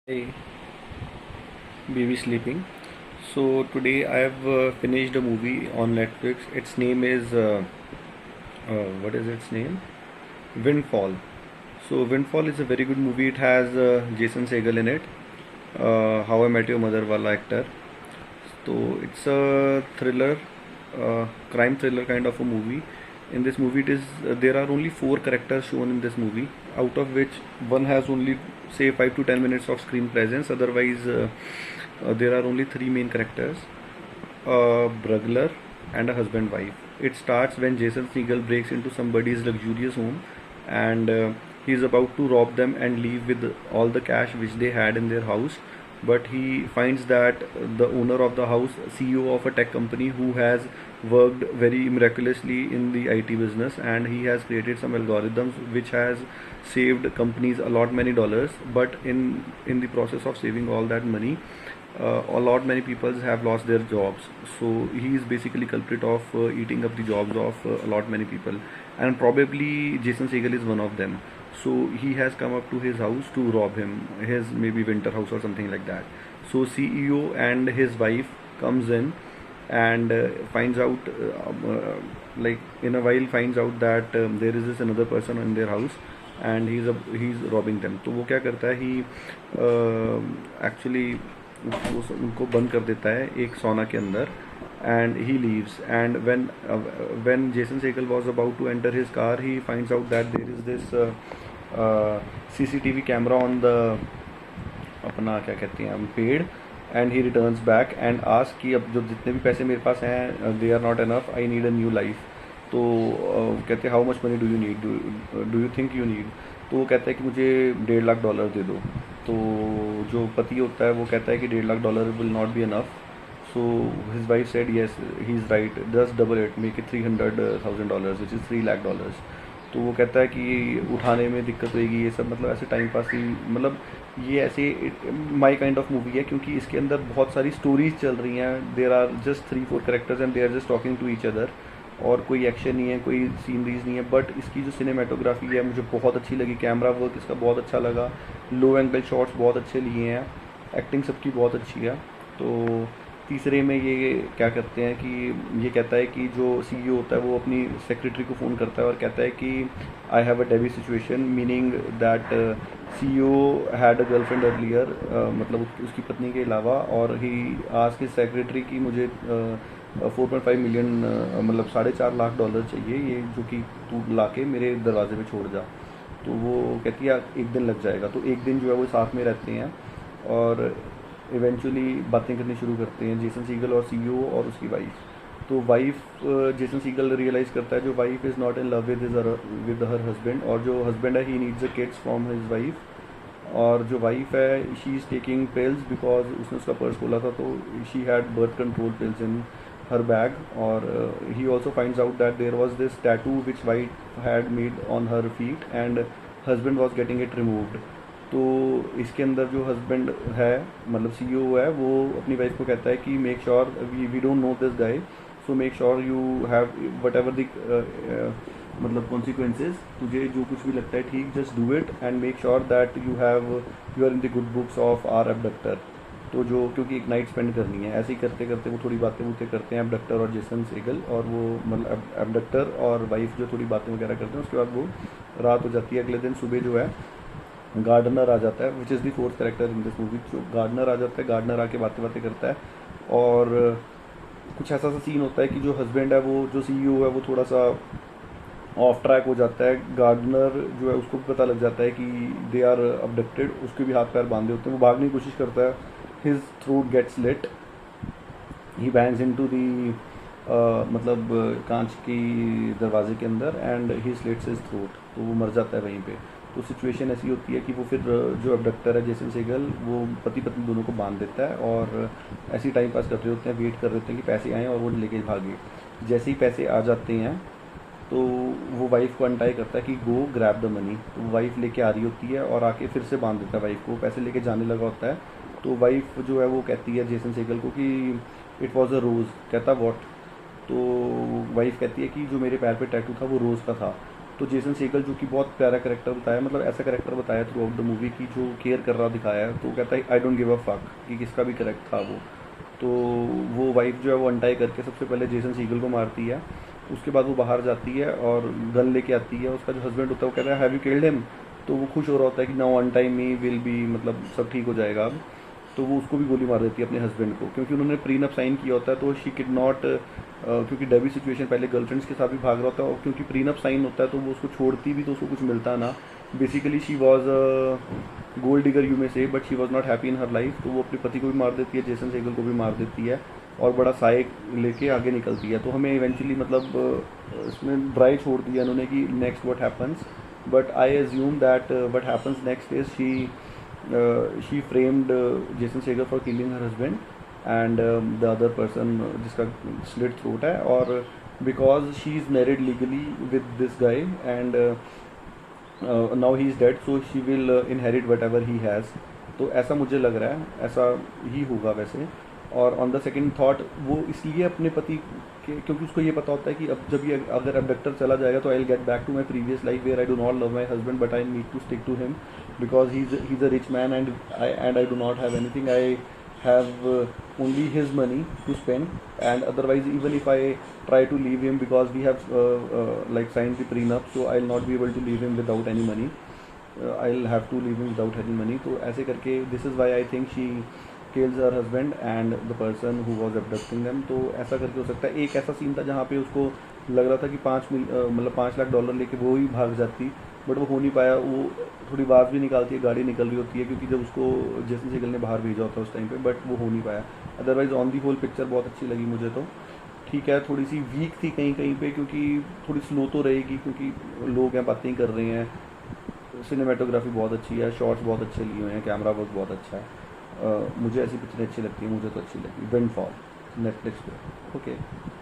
Hey, baby sleeping. So today I have finished a movie on Netflix. Its name is what is its name? Windfall. So Windfall is a very good movie. It has Jason Segel in it. How I Met Your Mother wala actor. So it's a thriller, crime thriller kind of a movie. In this movie, it is there are only four characters shown in this movie, out of which one has only say 5 to 10 minutes of screen presence. Otherwise, there are only three main characters: a burglar and a husband-wife. It starts when Jason Segel breaks into somebody's luxurious home, and he is about to rob them and leave with all the cash which they had in their house. But he finds that the owner of the house, CEO of a tech company who has worked very miraculously in the IT business, and he has created some algorithms which has saved companies a lot many dollars. But in the process of saving all that money, a lot many people have lost their jobs. So he is basically culprit of eating up the jobs of a lot many people, and probably Jason Segel is one of them. So he has come up to his house to rob him, his maybe winter house or something like that. So CEO and his wife comes in and finds out like in a while finds out that there is this another person in their house, and he's robbing them. तो वो क्या करता है, ही actually उनको बंद कर देता है एक सोना के अंदर, and he leaves. And when Jason Segel was about to enter his car, he finds out that there is this CCTV camera on the अपना क्या कहते हैं हम पेड़. And he returns back and ask कि अब जो जितने भी पैसे मेरे पास हैं they are not enough, I need a new life. तो कहते हैं how much money do you need, do you think you need. तो वो कहता है कि मुझे $1.5 दे दो. तो जो पति होता है वो कहता है कि $1.5 will not be enough. So his wife said yes, he is right, just double it, make it $300,000 which is $3 lakh. तो वो कहता है कि उठाने में दिक्कत होगी, ये सब मतलब ऐसे टाइम पास ही, मतलब ये ऐसे माई काइंड ऑफ मूवी है, क्योंकि इसके अंदर बहुत सारी स्टोरीज चल रही हैं. There are just 3-4 characters and they are just talking to each other, और कोई एक्शन नहीं है, कोई सीनरीज नहीं है. बट इसकी जो सिनेमाटोग्राफी है मुझे बहुत अच्छी लगी, कैमरा वर्क इसका बहुत अच्छा लगा, लो एंगल शॉट्स बहुत अच्छे लिए हैं, एक्टिंग सबकी बहुत अच्छी है. तो तीसरे में ये क्या करते हैं कि ये कहता है कि जो CEO होता है वो अपनी सेक्रेटरी को फ़ोन करता है और कहता है कि I have a Debbie situation, meaning that CEO had a girlfriend earlier, मतलब उसकी पत्नी के अलावा, और ही आज की सेक्रेटरी की मुझे 4.5 मिलियन मतलब $4.5 लाख चाहिए, ये जो कि तू ला के मेरे दरवाजे पे छोड़ जा. तो वो कहती है एक दिन लग जाएगा. तो एक दिन जो है वो साथ में रहते हैं और इवेंचुअली बातें करनी शुरू करते हैं जेसन सीगल और CEO और उसकी वाइफ. तो वाइफ, जेसन सीगल रियलाइज़ करता है जो wife is not in love with her husband, और जो हस्बैंड है he needs a kids from his wife. और जो वाइफ है she is taking pills because उसने उसका पर्स खोला था, तो she had birth control pills in her bag. और he also finds out that there was this tattoo which wife had made on her feet and husband was getting it removed. तो इसके अंदर जो husband है मतलब CEO है, वो अपनी वाइफ को कहता है कि make sure we don't know this guy, so make sure you have whatever the मतलब कॉन्सिक्वेंसेज, तुझे जो कुछ भी लगता है ठीक, just do it and make sure that you are in the good books of our abductor. तो जो क्योंकि एक नाइट स्पेंड करनी है, ऐसे ही करते करते वो थोड़ी बातें वूतें करते हैं एबडक्टर और जेसन सेगल, और वो मतलब एबडक्टर और वाइफ जो थोड़ी बातें वगैरह करते हैं. उसके बाद वो रात हो जाती है. अगले दिन सुबह जो है गार्डनर आ जाता है, which is the fourth character in this movie. जो गार्डनर आ जाता है, गार्डनर आके बातें बातें करता है, और कुछ ऐसा सा सीन होता है कि जो हस्बैंड है वो जो CEO है वो थोड़ा सा ऑफ ट्रैक हो जाता है. गार्डनर जो है उसको भी पता लग जाता है कि दे आर अबडक्टेड, उसके भी हाथ पैर बांधे होते हैं. वो भागने की कोशिश करता है, his throat gets lit, he bangs into the मतलब कांच की दरवाजे के अंदर, and he slits his throat. तो वो मर जाता है वहीं पे. तो सिचुएशन ऐसी होती है कि वो फिर जो अबडक्टर है जेसन सेगल, वो पति पत्नी दोनों को बांध देता है, और ऐसे ही टाइम पास कर रहे होते हैं, वेट कर रहे होते हैं कि पैसे आएँ, और वो लेके भागे. जैसे ही पैसे आ जाते हैं तो वो वाइफ को अनटाई करता है कि गो ग्रैब द मनी. तो वाइफ लेके आ रही होती है और आके फिर से बांध देता है वाइफ को, पैसे लेके जाने लगा होता है. तो वाइफ जो है वो कहती है जेसन सेगल को कि इट वॉज अ रोज़. कहता वॉट. तो वाइफ कहती है कि जो मेरे पैर पे टैटू था वो रोज़ का था. तो जेसन सेगल जो कि बहुत प्यारा करेक्टर बताया, मतलब ऐसा करेक्टर बताया थ्रू आउट द मूवी की जो केयर कर रहा दिखाया है, तो कहता है I don't give a fuck कि किसका भी करेक्ट था वो। तो वो वाइफ जो है वो अनटाई करके सबसे पहले जेसन सीगल को मारती है। उसके बाद वो बाहर जाती है और गन लेके आती है। उसका जो हस्बैंड होता है वो कहता है हैव यू किल्ड हिम, तो वो खुश हो रहा होता है कि now untie me will be, मतलब सब ठीक हो जाएगा अब। तो वो उसको भी गोली मार देती है अपने हस्बैंड को, क्योंकि उन्होंने प्रीनअप साइन किया होता है। तो शी किड नॉट, क्योंकि डेबी सिचुएशन पहले गर्लफ्रेंड्स के साथ भी भाग रहा होता है, और क्योंकि प्रीनअप साइन होता है तो वो उसको छोड़ती भी तो उसको कुछ मिलता ना। Basically she was gold digger you में से, but she was not happy in her life. तो वो अपने पति को भी मार देती है, जेसन सेगल को भी मार देती है, और बड़ा साय लेके आगे निकलती है। तो हमें इवेंचुअली मतलब इसमें ड्राई छोड़ दिया उन्होंने कि next what happens, but I assume that what happens next is she framed Jason Seger for killing her husband and the other person जिसका स्लिट थ्रोट है, और because she is married legally with this guy and now he is dead, so she will inherit whatever he has. तो ऐसा मुझे लग रहा है, ऐसा ही होगा वैसे। और ऑन द सेकेंड थाट वो इसलिए अपने पति के, क्योंकि उसको ये पता होता है कि अब जब ये अगर अबडक्टर चला जाएगा तो I will get back to my previous life where I do not love my husband but I need to stick to him because he is a rich man and I do not have anything, I have only his money to spend, and otherwise even if I try to leave him because we have like signed the prenup, so I'll not be able to leave him without any money, I'll have to leave him without any money। तो ऐसे करके this is why I think she kills her husband and the person who was abducting them। तो ऐसा करके हो सकता है। एक ऐसा सीन था जहाँ पे उसको लग रहा था कि मतलब $5 लाख लेके वो ही भाग जाती, बट वो हो नहीं पाया। वो थोड़ी बात भी निकालती है, गाड़ी निकल रही होती है, क्योंकि जब उसको जेसन सेगल ने बाहर भेजा होता है उस टाइम पे, बट वो हो नहीं पाया। Otherwise on the whole picture बहुत अच्छी लगी मुझे। तो ठीक है, थोड़ी सी वीक थी कहीं कहीं पे, क्योंकि थोड़ी स्लो तो रहेगी, क्योंकि लोग हैं बातें कर रहे हैं। सिनेमेटोग्राफी बहुत अच्छी है, शॉट्स बहुत अच्छे लिए हुए हैं, कैमरा वर्क बहुत अच्छा है। मुझे ऐसी पिक्चरें अच्छी लगती हैं, मुझे तो अच्छी लगी। विंडफॉल नेटफ्लिक्स पे। ओके।